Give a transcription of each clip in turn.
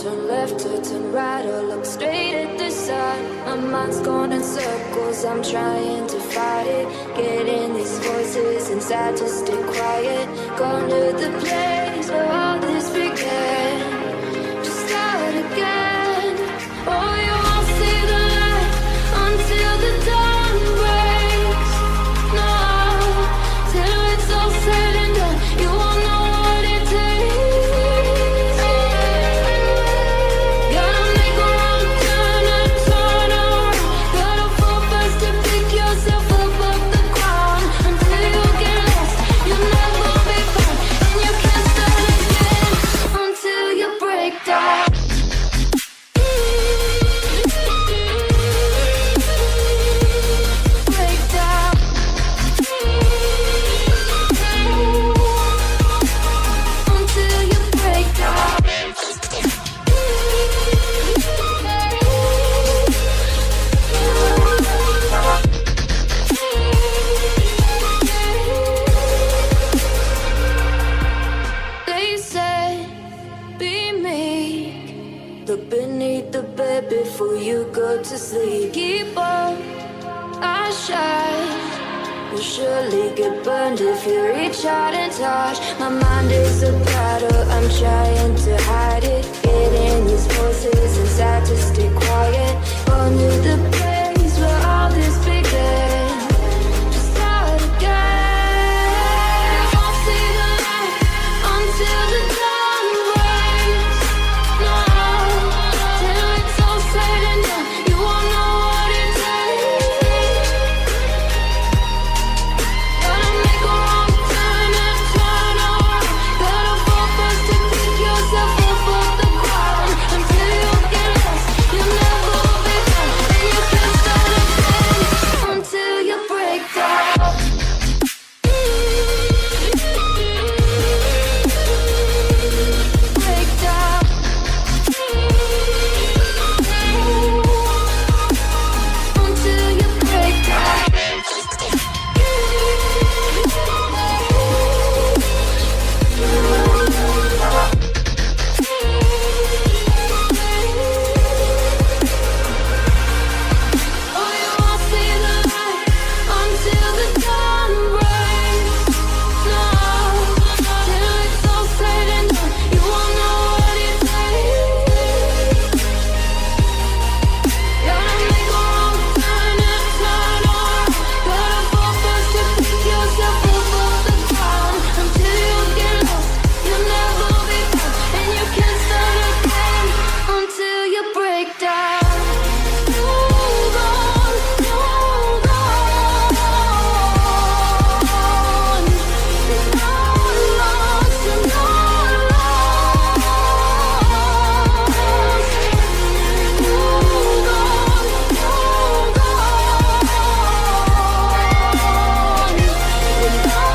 turn left or turn right or look straight at the sun. My mind's going in circles, I'm trying to fight it. Getting these voices inside to stay quiet. Gone to the place where all this began. To start again. Oh, you won't see the light until the dawn breaks. No, till it's all said and done, you won't know what it takes. Gotta make a wrong turn and turn around. Gotta fall fast to pick yourself up off the ground. Until you get lost, you'll never be found. And you can't start again until you break down. Break down. Until you break down. They say, be meek. Look beneath the bed before you go to sleep. Keep on, I shine. You'll surely get burned if you reach out and touch. My mind is a battle, I'm trying to hide it. Getting these voices inside to stay quiet. On to the place where all this began. To start again. You won't see the light until the dawn breaks. No, till it's all said and done, you won't know what it takes. Gotta make a wrong turn and turn around. Gotta fall fast to pick yourself up off the ground. Until you get lost, you'll never be found. And you can't start again until you break down. Break down. Until you break down. Oh, you won't see the light until the dawn breaks. No, till it's all said and done, you won't know what it takes. Gotta make a wrong turn and turn around. Gotta fall fast to pick yourself up off the ground. Until you get lost, you'll never be found. And you can't start again until you break down. Hold on, hold on. You're not lost, you're not lost. Hold on, hold on. You're not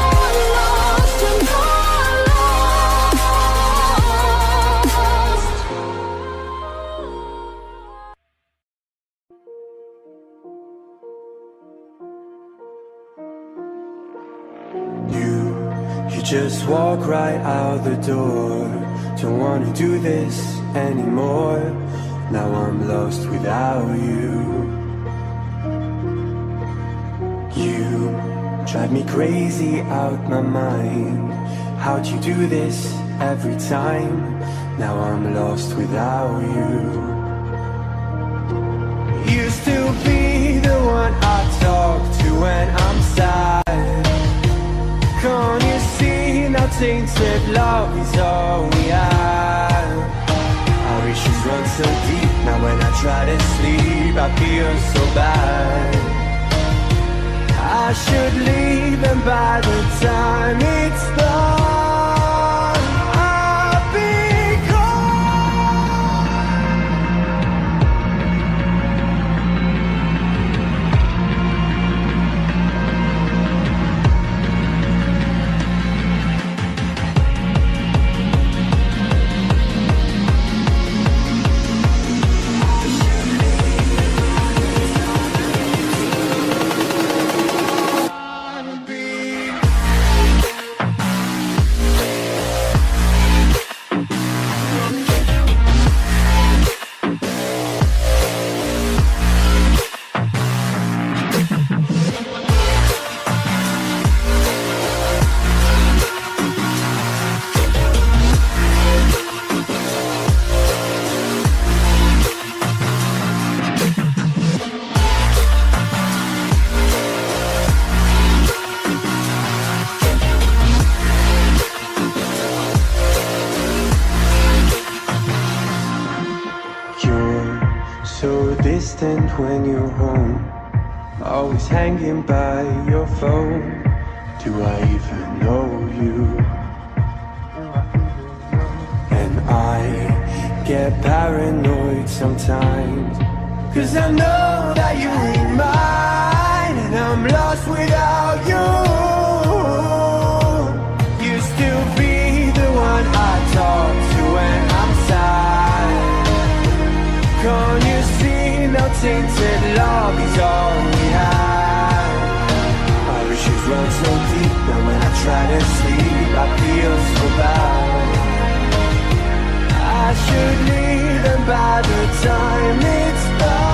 lost, you're not lost. You just walk right out the door. Don't wanna do this anymore. Now I'm lost without you. You drive me crazy out my mind. How'd you do this every time? Now I'm lost without you. Used to be the one I talk to when I'm sad. Can't you see now tainted love is all we have? Our issues run so deep, now when I try to sleep I feel so bad. I should leave and by the time it's done I'll be gone. distant when you're home, always hanging by your phone. Do I even know you? And I get paranoid sometimes, 'cause I know that you ain't mine, and I'm lost without you. You still be the one I talk to when I'm sad. Can't you see now tainted love is all we have? Our issues run so deep, now when I try to sleep I feel so bad. I should leave them by the time it's done.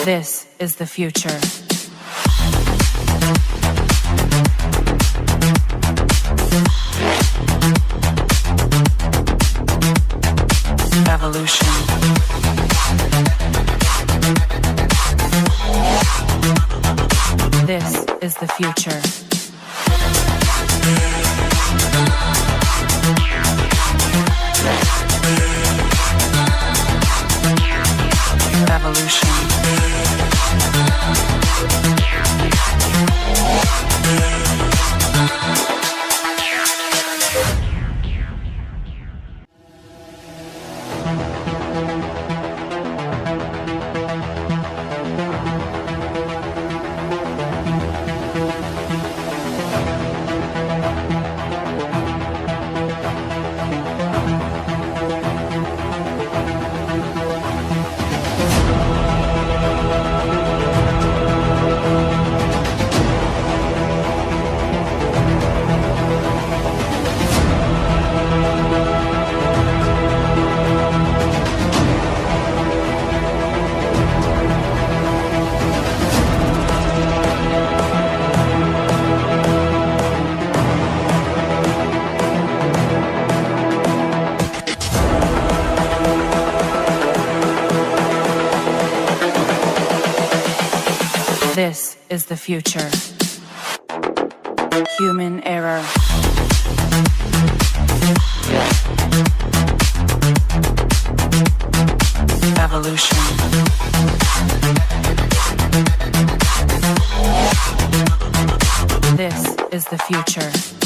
This is the future. Evolution. This is the future. Evolution. This is the future. Human error. Evolution. This is the future.